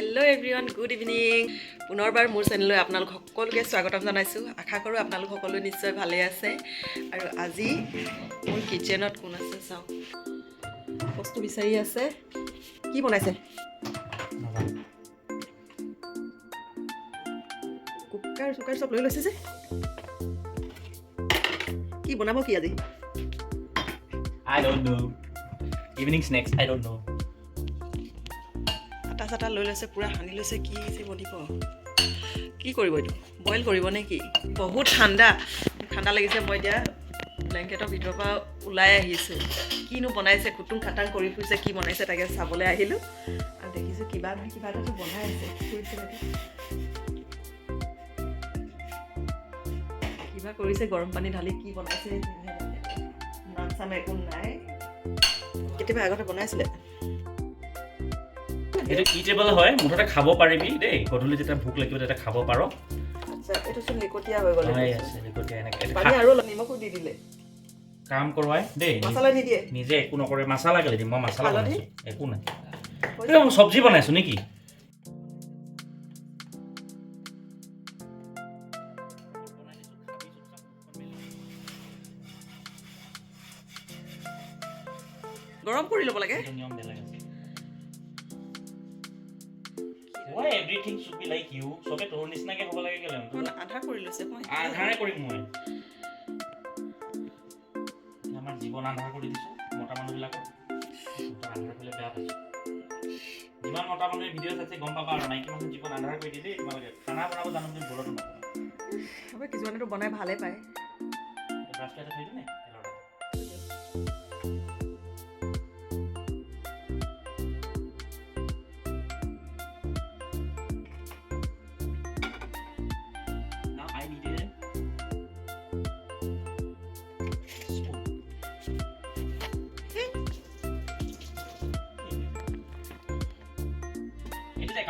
Hello everyone, good evening. পুনৰবাৰ মোৰ চেনেললৈ আপোনালোক সকলোকে স্বাগতম জনাইছো। আশা কৰোঁ আপোনালোক সকলো নিশ্চয় ভালে আছে। আৰু আজি মোৰ কিচেনত কোন আছে চাও। বস্তু বিচাৰি আছে। কি বনাইছে? কুকাৰ সব লৈ লৈছে যে। কি বনাব কি আজি? I don't know. Evening snacks, I don't know. আটা লৈ লৈছে পুৰা হানি লৈছে কি যে বনিব কি কৰিব এইটো বইল কৰিব নে কি বহুত ঠাণ্ডা লাগিছে মই এতিয়া ব্লেংকেটৰ ভিতৰৰ পৰা ওলাই আহিছো কিনো বনাইছে কুটুম খাটাং কৰি ফুৰিছে কি বনাইছে তাকে চাবলৈ আহিলো আৰু দেখিছো কিবা এটা বনাই আছে ফুৰিছে কিবা কৰিছে গৰম পানী ঢালি কি বনাইছে নাম চাম একো নাই কেতিয়াবা আগতে বনাইছিলে এটা ইটেবল হয় মুঠতে খাব পাৰিবি দেই গধূলি যেতিয়া ভোক লাগিব তেতিয়া খাব পাৰ আচ্ছা এটো চোন লিকটিয়া হৈ গলে হয় আছে লিকটিয়া এনেকে পানী আৰু নিমখো দি দিলে কাম কৰৱাই দেই মছলা দি দিয়ে নিজে একো নকৰে মছলা গলে দিম মই মছলা বনাইছো একো নাই এই সবজি বনাইছো নেকি গৰম কৰি ল'ব লাগে নিয়ম দে লাগে Why everything should be like you? সবে তোৰ নিচিনাকে হ'ব লাগে কেলে আধা কৰি লৈছে মই আধাৰে কৰিম মই আমাৰ জীৱন আধাৰ কৰি দিছো মোটা মানুহবিলাকৰ আধাৰ কৰিলে বেয়া পাইছো যিমান মোটা মানুহে ভিডিঅ' চাইছে গম পাবা আৰু নাইকি মানুহ জীৱন আধাৰ কৰি দিলে তোমালোকে খানা বনাব জানো তুমি বলতো নকৰা হ'ব কিছুমানেতো বনাই ভালে পায় ৰাস্তাতে থৈ দিনে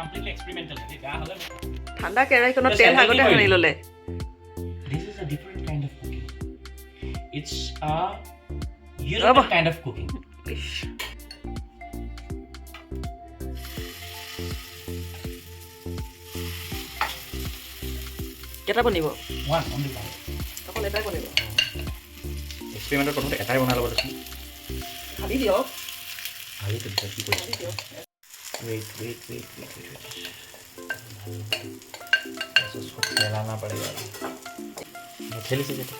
completely experimental ঠাণ্ডা কেৰাহীখনত তেল আগতে সানি ললে This is a different kind of cooking. It's a European kind of cooking. কেটা বনিব One only one. অকল এটাই বনিব এক্সপেৰিমেণ্টৰ প্ৰথমতে এটাই বনাই ল'ব দেচোন খালি দিয়ক খালি তো কি কৰিছ Wait. ऐसा सब फैलाना पड़ेगा मैं खेली से जेते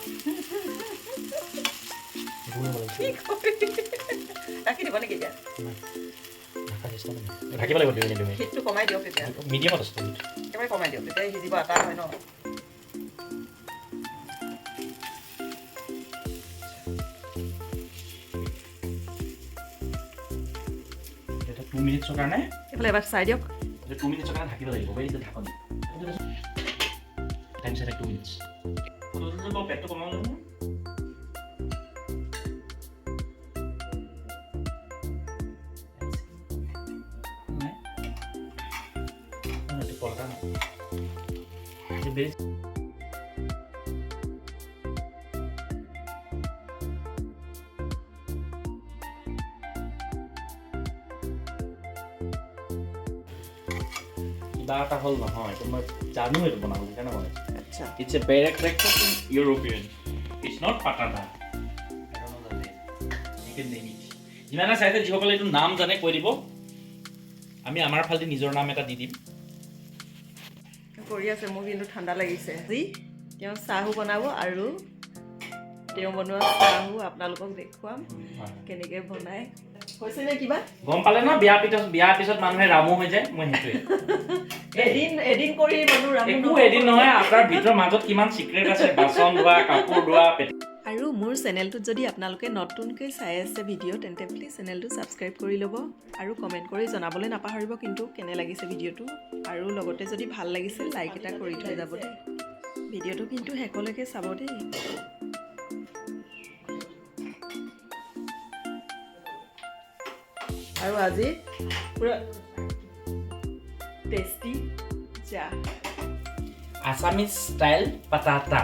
রাখি দিব নেকি এতিয়া ঢাকা চেষ্টা নাই ঢাকিব লাগিব দিও তুমি হিটটো কমাই দিয়ক এতিয়া মিডিয়ামত আছে একেবাৰে কমাই দিয়ক তেতিয়া সিজিব আটা হয় ন এটা 2 মিনিটৰ কাৰণে এফালে এবাৰ চাই দিয়ক 2 মিনিটৰ কাৰণে ঢাকিব লাগিব বেৰি ঢাকনি টাইম সেট 2 মিনিটস তো পেটটো কমাও না এটা পলটা না যে বেরি Data hole নহয় তো মই জানো এটা বনাব কেন বনাইছো আচ্ছা It's a direct breakfast in European. It's not patata. I don't know the name. You can name it. যিমানে চাইতে যিসকলে এইটো নাম জানে কৈ দিব আমি আমাৰ ফালদি নিজৰ নাম এটা দি দিম কৰি আছে মোৰ কিন্তু ঠাণ্ডা লাগিছে আজি তেওঁ চাহু বনাব আৰু তেওঁ বনোৱা চাহু আপোনালোকক দেখুৱাম কেনেকৈ বনাই হৈছে নে কিবা গম পালে ন বিয়া পিছত মানুহে ৰামু হৈ যায় মই হেতুৱে এদিন কৰি মানুহ ৰামু একো এদিন নহয় আপোনাৰ ভিতৰ মাজত কিমান সিক্ৰেট আছে বাচন ধোৱা কাপোৰ ধোৱা আৰু মোৰ চেনেলটোত যদি আপোনালোকে নতুনকৈ চাই আছে ভিডিঅ' তেন্তে প্লিজ চেনেলটো ছাবস্ক্ৰাইব কৰি ল'ব আৰু কমেণ্ট কৰি জনাবলৈ নাপাহৰিব কিন্তু কেনে লাগিছে ভিডিঅ'টো আৰু লগতে যদি ভাল লাগিছে লাইক এটা কৰি থৈ যাব দেই ভিডিঅ'টো কিন্তু শেষলৈকে চাব দেই আৰু আজি পুৰা টেষ্টি চাহ Assamese style patata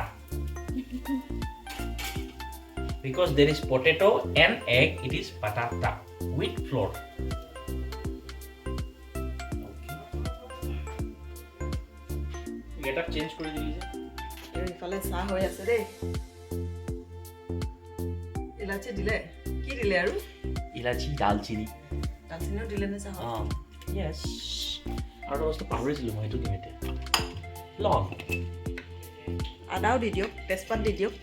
because there is potato and egg it is patata with flour getup change কৰি দিলি যে ইফালে চাহ হৈ আছে দেই ইলাচি দিলে কি দিলে আৰু ইলাচি দালচিনি দিলে নে চাহ য়েছ আৰু বস্তু পাহৰিছিলোঁ মই এইটো দিম এতিয়া লং আদাও দি দিয়ক তেজপাত দি দিয়ক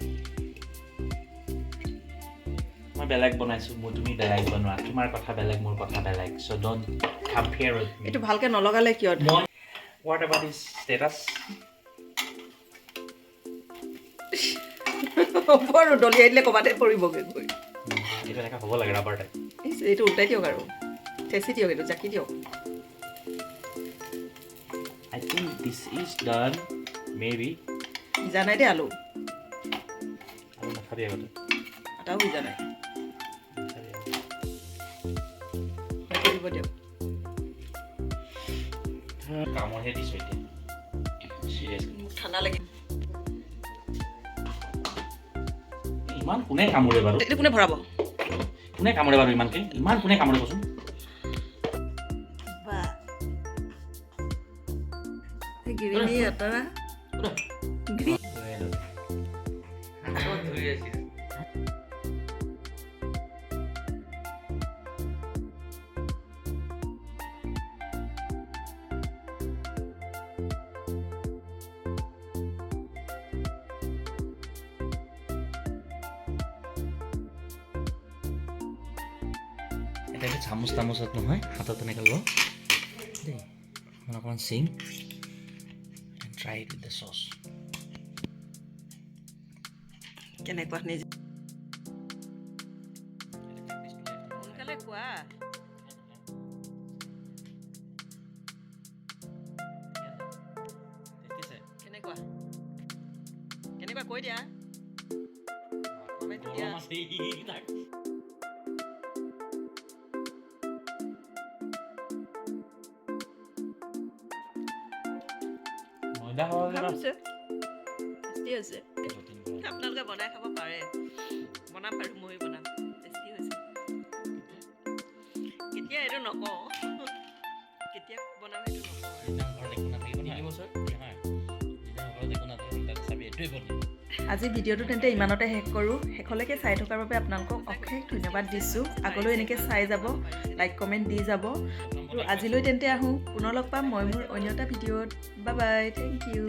মই বেলেগ বনাইছোঁ তুমি বেলেগ বনোৱা তোমাৰ কথা বেলেগ মোৰ কথা বেলেগ চ' ডোন্ট কম্পেয়াৰ উইথ মি এইটো ভালকৈ নলগালে কিয় হোৱাট এবাউট হিজ ষ্টেটাছ বৰ দলিয়াই দিলে ক'ৰবাতে পৰিবগৈ গৈ এইটো এনেকৈ হ'ব লাগে ৰাবাৰ টাইপ এইটো উল্টাই দিয়ক আৰু থেঁচি দিয়ক এইটো জাকি দিয়ক I think this is done maybe সিজা নাই দেই আলু আৰু নাখাবি আগতে আটাও সিজা নাই দিব দিয়ক কামৰহে দিছোঁ এতিয়া চিৰিয়াছলি মোক ঠাণ্ডা লাগি ইমান কোনে কামোৰে বাৰু এইটো কোনে ভৰাব কোনে কামোৰে বাৰু ইমানকৈ ইমান কোনে কামোৰে কচোন গিৰিণী আটাৰা এটা চামুচ তামুচত নহয় হাতত তেনেকৈ লওঁ দেই অকণমান চিং try it with the sauce কেনেকুৱা নিজে সোনকালে কোৱা কেনেকুৱা কেনেকুৱা কৈ দিয়া টেষ্টি হৈছে আপোনালোকে বনাই খাব পাৰে বনাম বাৰু ময়ো বনাম টেষ্টি হৈছে কেতিয়া এইটো নকওঁ কেতিয়া বনাম সেইটো নকওঁ আজি ভিডিঅ'টো তেন্তে ইমানতে শেষ কৰোঁ শেষলৈকে চাই থকাৰ বাবে আপোনালোকক অশেষ ধন্যবাদ দিছোঁ আগলৈ এনেকৈ চাই যাব লাইক কমেণ্ট দি যাব আজিলৈ তেন্তে আহোঁ পুনৰ লগ পাম মই মোৰ অন্য এটা ভিডিঅ'ত বাই বাই থেংক ইউ